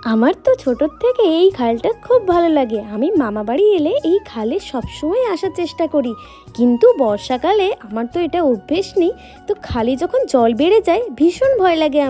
আমার তো ছোটোর থেকে এই খালটা খুব ভালো লাগে। আমি মামা বাড়ি এলে এই খালে সবসময় আসার চেষ্টা করি, কিন্তু বর্ষাকালে আমার তো এটা অভ্যেস নেই। তো খালে যখন জল বেড়ে যায় ভীষণ ভয় লাগে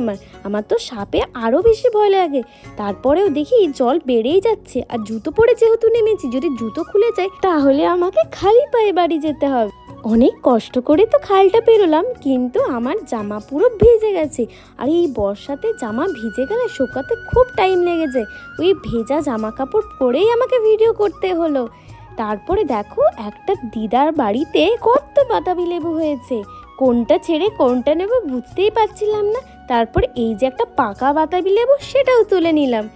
আমার তো সাপে আরও বেশি ভয় লাগে। তারপরেও দেখি জল বেড়েই যাচ্ছে, আর জুতো পরে যেহেতু নেমেছি, যদি জুতো খুলে যায় তাহলে আমাকে খালি পায়ে বাড়ি যেতে হবে। অনেক কষ্ট করে তো খালটা পেরোলাম, কিন্তু আমার জামা পুরো ভিজে গেছে। আর এই বর্ষাতে জামা ভিজে গেলে শুকাতে খুব টাইম লেগে যায়। ওই ভেজা জামা কাপড় পরেই আমাকে ভিডিও করতে হলো। তারপরে দেখো একটা দিদার বাড়িতে কত বাতাবি লেবু হয়েছে, কোনটা ছেড়ে কোনটা নেব বুঝতেই পারছিলাম না। তারপরে এই যে একটা পাকা বাতাবি লেবু, সেটাও তুলে নিলাম।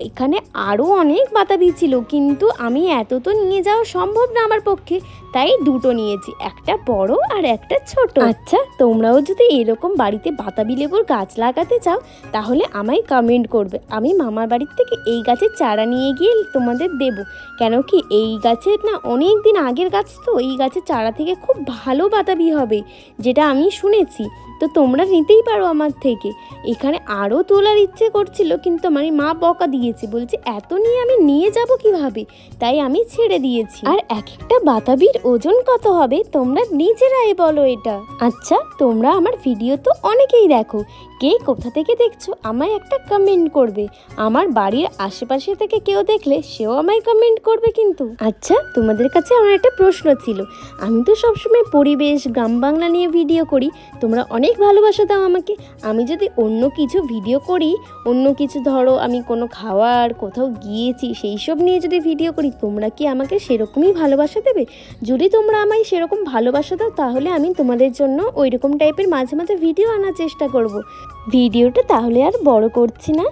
এখানে আরও অনেক বাতাবি ছিল, কিন্তু আমি এত তো নিয়ে যাওয়া সম্ভব না আমার পক্ষে, তাই দুটো নিয়েছি, একটা বড় আর একটা ছোট। আচ্ছা, তোমরাও যদি এরকম বাড়িতে বাতাবি লেবুর গাছ লাগাতে চাও তাহলে আমায় কমেন্ট করবে। আমি মামার বাড়ির থেকে এই গাছের চারা নিয়ে গিয়ে তোমাদের দেব। কেন কি এই গাছের না অনেক দিন আগের গাছ, তো এই গাছের চারা থেকে খুব ভালো বাতাবি হবে, যেটা আমি শুনেছি। তো তোমরা নিতেই পারো আমার থেকে। এখানে আরও তোলার ইচ্ছে করছিল, কিন্তু আমার মা বকা দিয়েছে, বলছে এত নিয়ে আমি নিয়ে যাব কিভাবে, তাই আমি ছেড়ে দিয়েছি। আর এক একটা বাতাবির ওজন কত হবে তোমরা নিজেরাই বলো এটা। আচ্ছা, তোমরা আমার ভিডিও তো অনেকেই দেখো, কে কোথা থেকে দেখছো আমায় একটা কমেন্ট করবে। আমার বাড়ির আশেপাশে থেকে কেউ দেখলে সেও আমায় কমেন্ট করবে কিন্তু। আচ্ছা, তোমাদের কাছে আমার একটা প্রশ্ন ছিল। আমি তো সবসময় পরিবেশ, গ্রাম বাংলা নিয়ে ভিডিও করি, তোমরা অনেক ভালোবাসা দাও আমাকে। আমি যদি অন্য কিছু ভিডিও করি, অন্য কিছু ধরো আমি কোনো খাওয়ার, কোথাও গিয়েছি সেই সব নিয়ে যদি ভিডিও করি, তোমরা কি আমাকে সেরকমই ভালোবাসা দেবে? যদি তোমরা আমায় সেরকম ভালোবাসা দাও তাহলে আমি তোমাদের জন্য ওই রকম টাইপের মাঝে মাঝে ভিডিও আনার চেষ্টা করব। ভিডিওটা তাহলে আর বড় করছি না,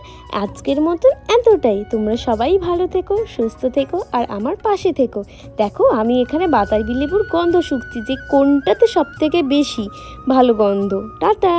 আজকের মতন এতটাই। তোমরা সবাই ভালো থেকো, সুস্থ থেকো, আর আমার পাশে থেকো। দেখো আমি এখানে বাতাবি লেবুর গন্ধ শুকছি, যে কোনটাতে সব থেকে বেশি ভালো গন্ধ। টাটা।